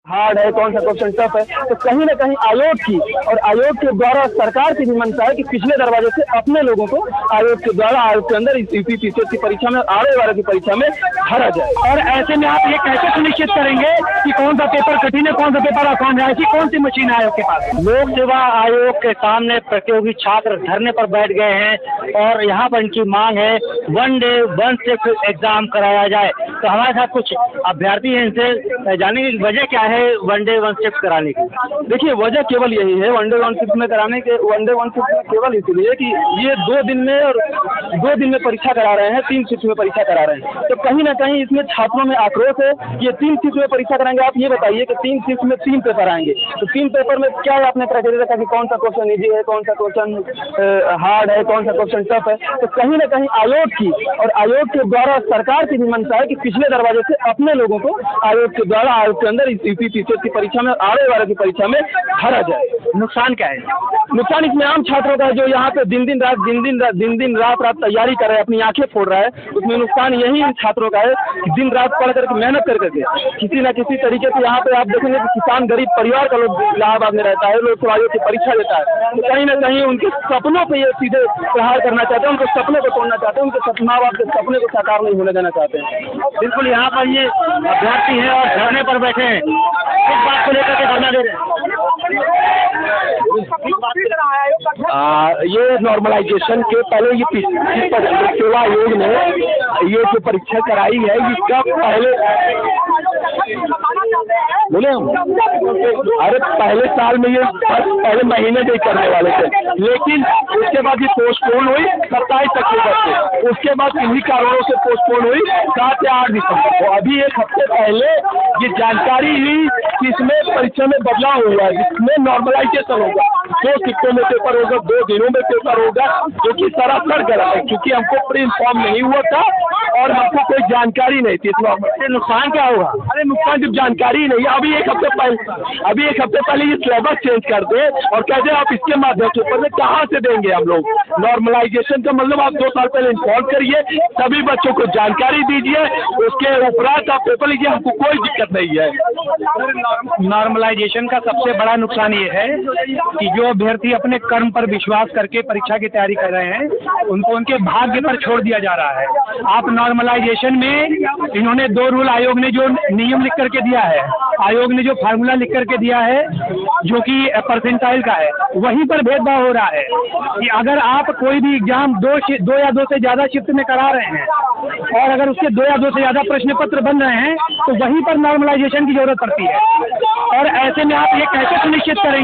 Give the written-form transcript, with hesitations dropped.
Hard है, कौन सा क्वेश्चन टफ है। तो कहीं ना कहीं आयोग की और आयोग के द्वारा सरकार की भी मंशा है कि पिछले दरवाजे से अपने लोगों को आयोग के द्वारा आयोग के अंदर यूपीपीसीएस की परीक्षा में आने वाले की परीक्षा में भरा जाए। और ऐसे में आप ये कैसे सुनिश्चित करेंगे कि कौन सा पेपर कठिन है, कौन सा पेपर आसान है? ऐसी कौन सी मशीन है आयोग के पास? लोक सेवा आयोग के सामने प्रतियोगी छात्र धरने पर बैठ गए हैं और यहाँ पर इनकी मांग है 1 डे 1 शिफ्ट एग्जाम कराया जाए। तो हमारे साथ कुछ अभ्यर्थी हैं, इनसे जानेंगे कि वजह क्या है 1 डे 1 शिफ्ट कराने की। देखिए, वजह केवल यही है 1 डे 1 शिफ्ट में कराने के 1 डे 1 शिफ्ट में केवल इसलिए कि ये 2 दिन में और 2 दिन में परीक्षा करा रहे हैं, 3 शिफ्ट में परीक्षा करा रहे हैं। तो कहीं ना कहीं इसमें छात्रों में आक्रोश है कि ये 3 शिफ्ट में परीक्षा कराएंगे। आप ये बताइए कि 3 शिफ्ट में 3 पेपर आएंगे, तो 3 पेपर में क्या है आपने क्राइटेरिया रखा कि कौन सा क्वेश्चन इजी है, कौन सा क्वेश्चन हार्ड है, कौन सा क्वेश्चन टफ है। तो कहीं ना कहीं आयोग की और आयोग के द्वारा सरकार की भी मंशा है कि पिछले दरवाजे से अपने लोगों को आयोग के द्वारा आयोग के अंदर यूपीपीसीएस की परीक्षा में आने वाले की परीक्षा में भरा जाए। नुकसान क्या है? नुकसान इसमें आम छात्रों का है जो यहाँ पे दिन दिन रात तैयारी कर रहे हैं, अपनी आंखें फोड़ रहा है। उसमें नुकसान यही इन छात्रों का है कि दिन रात पढ़ करके मेहनत कर करके किसी न किसी तरीके से यहाँ पे आप देखेंगे कि किसान गरीब परिवार का लोग इलाहाबाद में रहता है, लोग आयोग की परीक्षा देता है। तो कहीं ना कहीं उनके सपनों पे ये सीधे प्रहार करना चाहते हैं, उनके सपने को तोड़ना चाहते हैं, उनके माँ बाप के सपने को साकार नहीं होने देना चाहते हैं। बिल्कुल, यहाँ पर ये अभ्यर्थी हैं और धरने पर बैठे हैं, किस बात को लेकर के धरना दे रहे हैं? ये नॉर्मलाइजेशन के पहले ये सेवा आयोग ने ये जो परीक्षा कराई है इसका बोले हम अरे पहले साल में ये पहले महीने से करने वाले थे, लेकिन उसके बाद ये पोस्टपोन हुई 27 अक्टूबर से। उसके बाद किन्हीं कारणों से पोस्टपोन हुई 7 या 8 दिसंबर को। अभी एक हफ्ते पहले ये जानकारी हुई कि इसमें परीक्षा में बदलाव हुआ है, जिसमें नॉर्मलाइजेशन होगा। 2 शिफ्टों में पेपर होगा, 2 दिनों में पेपर होगा, जो कि सरासर गलत है, क्योंकि हमको प्री इन्फॉर्म नहीं हुआ था और हमको कोई जानकारी नहीं थी। इसमें नुकसान क्या होगा? अरे नुकसान जब जानकारी नहीं है, अभी एक हफ्ते पहले ये सिलेबस चेंज कर दे और कहते हैं आप इसके माध्यम से ऊपर में कहाँ से देंगे हम लोग। नॉर्मलाइजेशन का मतलब आप 2 साल पहले इन्फॉर्म करिए, सभी बच्चों को जानकारी दीजिए, उसके उपरांत आप पेपर लीजिए, हमको कोई दिक्कत नहीं है। नॉर्मलाइजेशन का सबसे बड़ा नुकसान ये है कि जो अभ्यर्थी अपने कर्म पर विश्वास करके परीक्षा की तैयारी कर रहे हैं, उनको उनके भाग्य पर छोड़ दिया जा रहा है। आप नॉर्मलाइजेशन में इन्होंने 2 रूल, आयोग ने जो नियम लिख करके दिया है, आयोग ने जो फार्मूला लिख करके दिया है जो कि परसेंटाइल का है, वहीं पर भेदभाव हो रहा है कि अगर आप कोई भी एग्जाम 2 या 2 से ज़्यादा शिफ्ट में करा रहे हैं और अगर उसके 2 या 2 से ज़्यादा प्रश्न पत्र बन रहे हैं तो वहीं पर नॉर्मलाइजेशन की जरूरत पड़ती है। और ऐसे में आप ये कैसे सुनिश्चित करेंगे